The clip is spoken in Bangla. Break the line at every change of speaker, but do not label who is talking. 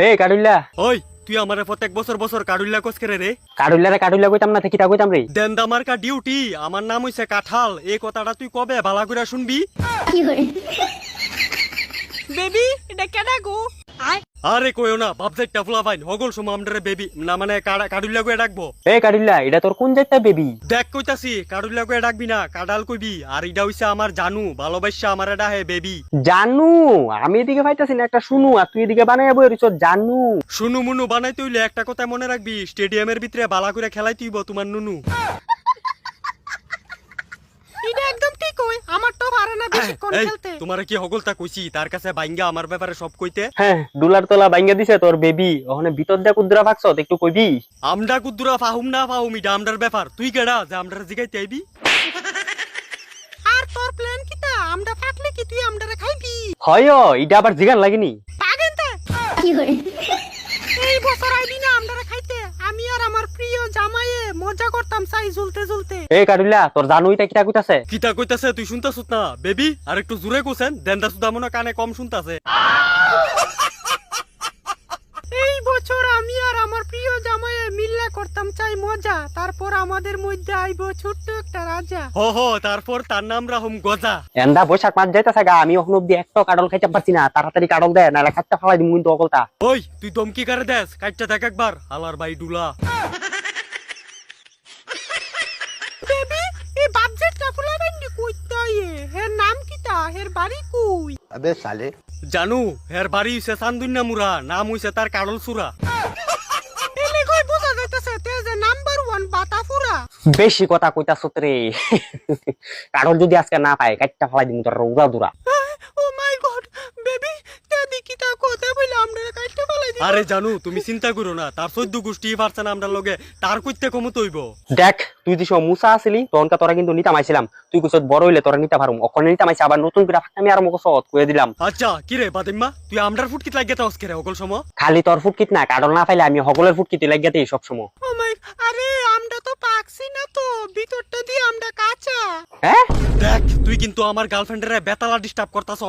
এই কাডুল্লা,
ওই তুই আমারে প্রত্যেক বছর বছর কাডুল্লা কোস করে রে।
কাডুল্লা কইতাম না, কিটা কইতাম রে?
দেন্দামার কা ডিউটি, আমার নাম হইছে কাঁঠাল। এই কথাটা তুই কবে ভালো করে শুনবি?
বেবি এটা কেডা গো?
আরে কইও না, বাপজাইটা ফুলা ভাই হগল সময় আমরে বেবি না মানে কাডুল্লা কইয়া ডাকবো।
এই কাডুল্লা, এটা তোর কোন জাতটা বেবি?
দেখ কইতাছি, কাডুল্লা কইয়া ডাকবি না, কাডাল কইবি। আর এটা হইছে আমার জানু, ভালোবাসা আমারে ডাহে বেবি।
জানু? আমি এদিকে পাইতাছি না একটা শুনু, আর তুই এদিকে বানাই বই রইছ জানু।
শুনু মুনু বানাইতে হইলে একটা কথা মনে রাখবি, স্টেডিয়ামের ভিতরে বালা করে খেলাইতে হইব তোমার নুনু।
এটা একদম ঠিক কই, আমার তো পারে না বেশিক্ষণ
এই
খেলতে।
তোমারে কি হগলতা কইছি তার কাছে বাইঙ্গা আমার ব্যাপারে সব কইতে?
হ্যাঁ, ডুলার তোলা বাইঙ্গা দিছে তোর বেবি, ওখানে ভিতর দিয়া কুদ্রা ভাগছ, একটু কইবি?
আমডা কুদ্দুরা ফাহুম না ফাহুম এটা আমডার ব্যাপার। তুই কেডা যে আমডার জিগাইতে আইবি?
আর তোর প্ল্যান কিটা? আমরা ফাটলে কি তুই আমরারে খাইবি?
হয়, এটা আবার জিগান লাগেনি?
পাগেন তে এই বছর আইবি না আমরারে খাইতে? আমি আর আমার প্রিয় জামাইয়ে মজা করতাম চাই ঝুলতে ঝুলতে।
এই কাডুল্লা, তোর জানু এটা কিটা কইতাছে?
কিতা কইতাছে তুই শুনতাছস না বেবি? আর একটু জোরে কোছেন, দেন্দা সুদা মনে কানে কম শুনতাছে।
এই বছর আমি আর আমার প্রিয় জামাইয়ে মিল্লা করতাম চাই মজা, তারপর আমাদের মধ্যে আইবো ছোট্ট একটা রাজা।
হ তারপর তার নাম রাহুম গজা।
এন্দা বৈশাখ মাস যাইতাছে গা, আমি এখন অব্দি একটা কাডল খাইতে পারছি না। তাড়াতাড়ি কাডল দে, নাহলে খাইতে ফালাই দিমু কিন্তু অকলতা।
ওই তুই দমকি করে দেস, কাইটটা দেখ একবার হালার ভাই ডুলা।
বেবি এই বাবজেটটা ফুলা বান্ডি কইতাই হের নাম কিটা? হের বাড়ি কই?
अबे साले
জানু হের বাড়ি হইছে চান্দুন্না মুরা, নাম হইছে তার কাডল সুরা।
এলে কই বোঝা যাইতাছে তে যে নাম্বার 1 বাতাফুরা।
বেশি কথা কইতাছ রে। কাডল যদি আজকে না পায়, কাইটটা ফালাই দিমু তোর উড়া দুরা।
ও মাই গড বেবি তে দিকিটা কথা বলে আমরা কাটতে ফলাই দি।
আরে জানু তুমি চিন্তা করো না, তার 14 গোষ্ঠী পারছে না আমরার লগে, তার কইতে কমত হইব।
দেখ, তুই যে সব মুসা আসিলি তখনকা তোরা কিন্তু নিতাম আইছিলাম। তুই কইছ বড় হইলে তোরা নিতে পারুম, ওখানে নিতাম আইছি, আবার নতুন করে আমি আর মুখছ কইয়া দিলাম।
আচ্ছা কি রে বাদিম্মা, তুই আমরার ফুটকিত লাগিয়ে তাওস কে রে অকল সম?
খালি তোর ফুটকিত না, কাডল না পাইলে আমি হগলের ফুটকিতে লাগিয়াতেই সব সময়।
ও মাই আরে আমরা তো পাকছি না তো, ভিতরটা দিয়ে আমরা কাঁচা।
হ্যাঁ,
দেখ তুই কিন্তু আমার গার্লফ্রেন্ডের বেতালা ডিস্টার্ব করতাছ।